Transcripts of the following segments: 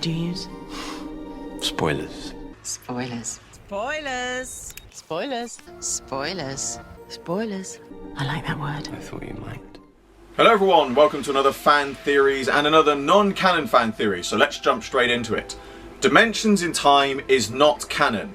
would you use? Spoilers. Spoilers. Spoilers. Spoilers. Spoilers. Spoilers. I like that word. I thought you might. Hello everyone, welcome to another fan theories and another non-canon fan theory, so let's jump straight into it. Dimensions in Time is not canon.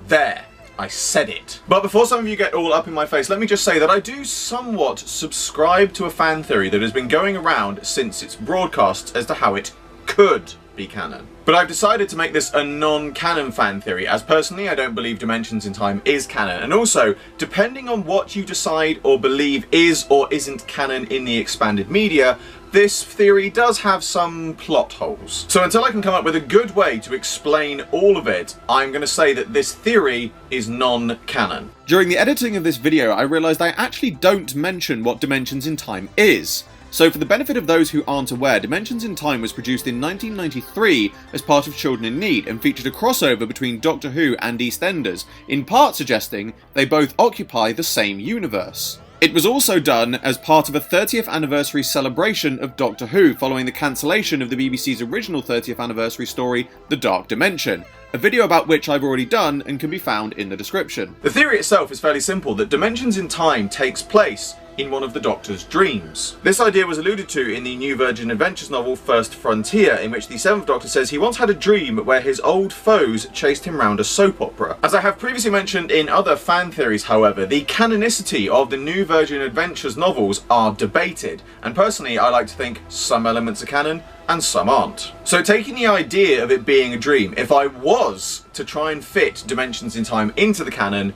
There, I said it. But before some of you get all up in my face, let me just say that I do somewhat subscribe to a fan theory that has been going around since its broadcasts as to how it could be canon. But I've decided to make this a non-canon fan theory, as personally I don't believe Dimensions in Time is canon, and also, depending on what you decide or believe is or isn't canon in the expanded media, this theory does have some plot holes. So until I can come up with a good way to explain all of it, I'm going to say that this theory is non-canon. During the editing of this video, I realised I actually don't mention what Dimensions in Time is. So for the benefit of those who aren't aware, Dimensions in Time was produced in 1993 as part of Children in Need and featured a crossover between Doctor Who and EastEnders, in part suggesting they both occupy the same universe. It was also done as part of a 30th anniversary celebration of Doctor Who following the cancellation of the BBC's original 30th anniversary story, The Dark Dimension, a video about which I've already done and can be found in the description. The theory itself is fairly simple, that Dimensions in Time takes place in one of the Doctor's dreams. This idea was alluded to in the New Virgin Adventures novel First Frontier, in which the 7th Doctor says he once had a dream where his old foes chased him round a soap opera. As I have previously mentioned in other fan theories, however, the canonicity of the New Virgin Adventures novels are debated, and personally I like to think some elements are canon and some aren't. So taking the idea of it being a dream, if I was to try and fit Dimensions in Time into the canon,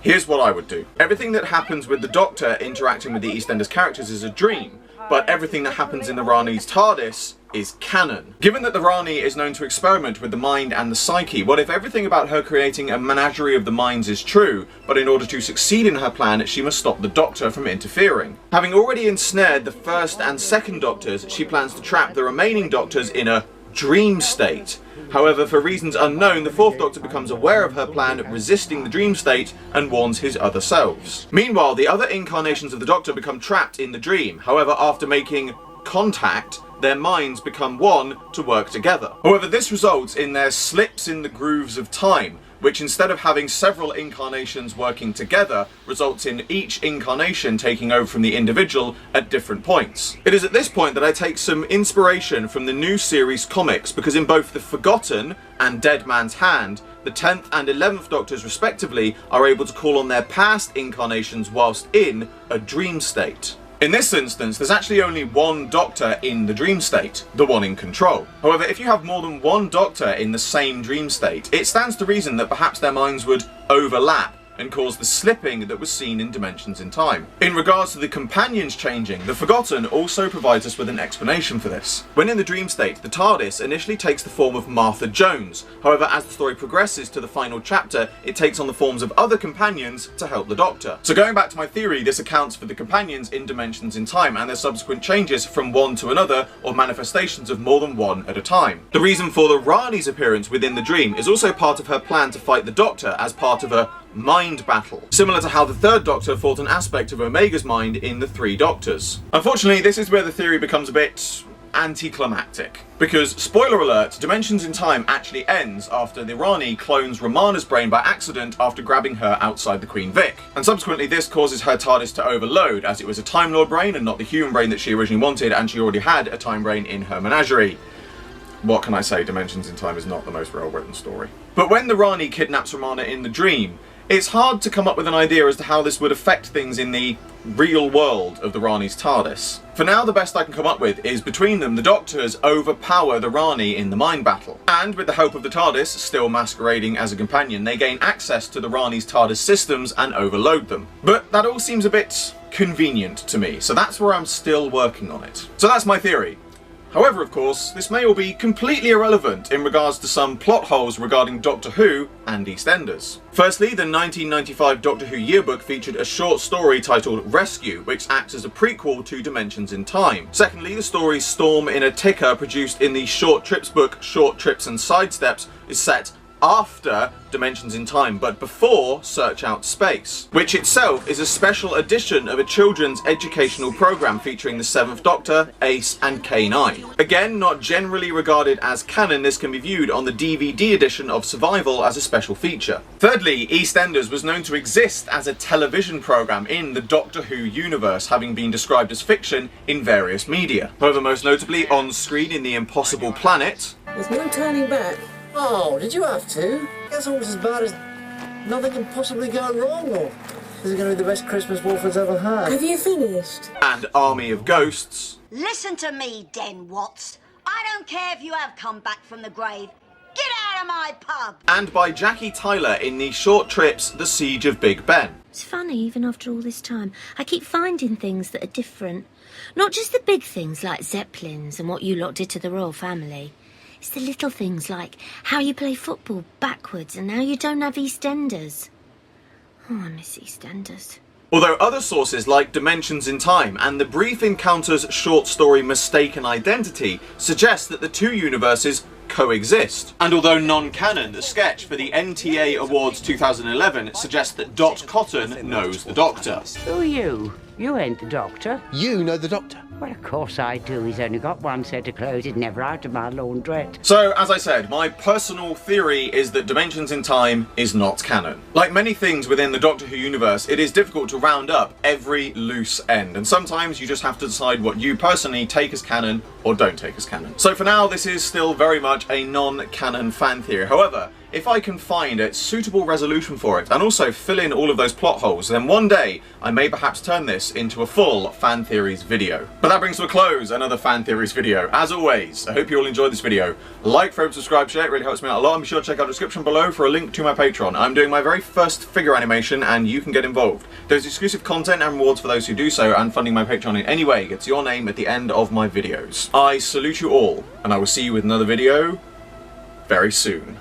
here's what I would do. Everything that happens with the Doctor interacting with the EastEnders characters is a dream, but everything that happens in the Rani's TARDIS is canon. Given that the Rani is known to experiment with the mind and the psyche, what if everything about her creating a menagerie of the minds is true, but in order to succeed in her plan, she must stop the Doctor from interfering? Having already ensnared the 1st and 2nd Doctors, she plans to trap the remaining Doctors in a dream state. However, for reasons unknown, the 4th Doctor becomes aware of her plan, resisting the dream state, and warns his other selves. Meanwhile, the other incarnations of the Doctor become trapped in the dream. However, after making contact, their minds become one to work together. However, this results in their slips in the grooves of time, which instead of having several incarnations working together, results in each incarnation taking over from the individual at different points. It is at this point that I take some inspiration from the new series comics, because in both The Forgotten and Dead Man's Hand, the 10th and 11th Doctors respectively are able to call on their past incarnations whilst in a dream state. In this instance, there's actually only one Doctor in the dream state, the one in control. However, if you have more than one Doctor in the same dream state, it stands to reason that perhaps their minds would overlap and cause the slipping that was seen in Dimensions in Time. In regards to the companions changing, The Forgotten also provides us with an explanation for this. When in the dream state, the TARDIS initially takes the form of Martha Jones. However, as the story progresses to the final chapter, it takes on the forms of other companions to help the Doctor. So going back to my theory, this accounts for the companions in Dimensions in Time and their subsequent changes from one to another, or manifestations of more than one at a time. The reason for the Rani's appearance within the dream is also part of her plan to fight the Doctor as part of a mind battle, similar to how the 3rd Doctor fought an aspect of Omega's mind in the 3 Doctors. Unfortunately, this is where the theory becomes a bit anticlimactic, because, spoiler alert, Dimensions in Time actually ends after the Rani clones Romana's brain by accident after grabbing her outside the Queen Vic, and subsequently this causes her TARDIS to overload, as it was a Time Lord brain and not the human brain that she originally wanted, and she already had a time brain in her menagerie. What can I say, Dimensions in Time is not the most well-written story. But when the Rani kidnaps Romana in the dream, it's hard to come up with an idea as to how this would affect things in the real world of the Rani's TARDIS. For now, the best I can come up with is between them, the Doctors overpower the Rani in the mind battle. And with the help of the TARDIS, still masquerading as a companion, they gain access to the Rani's TARDIS systems and overload them. But that all seems a bit convenient to me, so that's where I'm still working on it. So that's my theory. However, of course, this may all be completely irrelevant in regards to some plot holes regarding Doctor Who and EastEnders. Firstly, the 1995 Doctor Who yearbook featured a short story titled Rescue, which acts as a prequel to Dimensions in Time. Secondly, the story Storm in a Ticker, produced in the Short Trips book Short Trips and Sidesteps, is set after Dimensions in Time, but before Search Out Space, which itself is a special edition of a children's educational program featuring the 7th Doctor, Ace and K9. Again, not generally regarded as canon, this can be viewed on the DVD edition of Survival as a special feature. Thirdly, EastEnders was known to exist as a television program in the Doctor Who universe, having been described as fiction in various media. However, most notably on screen in The Impossible Planet. There's no turning back. Oh, did you have to? That's almost as bad as nothing can possibly go wrong, or this is going to be the best Christmas Wolford's ever had. Have you finished? And Army of Ghosts. Listen to me, Den Watts. I don't care if you have come back from the grave. Get out of my pub! And by Jackie Tyler in the short trips The Siege of Big Ben. It's funny, even after all this time, I keep finding things that are different. Not just the big things like Zeppelins and what you lot did to the royal family. It's the little things like how you play football backwards and how you don't have EastEnders. Oh, I miss EastEnders. Although other sources like Dimensions in Time and the Brief Encounters short story Mistaken Identity suggest that the two universes coexist. And although Non-Canon, the sketch for the NTA Awards 2011, suggests that Dot Cotton knows the Doctor. Who are you? You ain't the Doctor. You know the Doctor. Well, of course I do. He's only got one set of clothes. He's never out of my laundrette. So, as I said, my personal theory is that Dimensions in Time is not canon. Like many things within the Doctor Who universe, it is difficult to round up every loose end, and sometimes you just have to decide what you personally take as canon or don't take as canon. So for now, this is still very much a non-canon fan theory. However, if I can find a suitable resolution for it and also fill in all of those plot holes, then one day I may perhaps turn this into a full fan theories video. But that brings to a close another fan theories video. As always, I hope you all enjoyed this video. Like, favorite, subscribe, share, it really helps me out a lot, and be sure to check out the description below for a link to my Patreon. I'm doing my very first figure animation and you can get involved. There's exclusive content and rewards for those who do so, and funding my Patreon in any way gets your name at the end of my videos. I salute you all, and I will see you with another video very soon.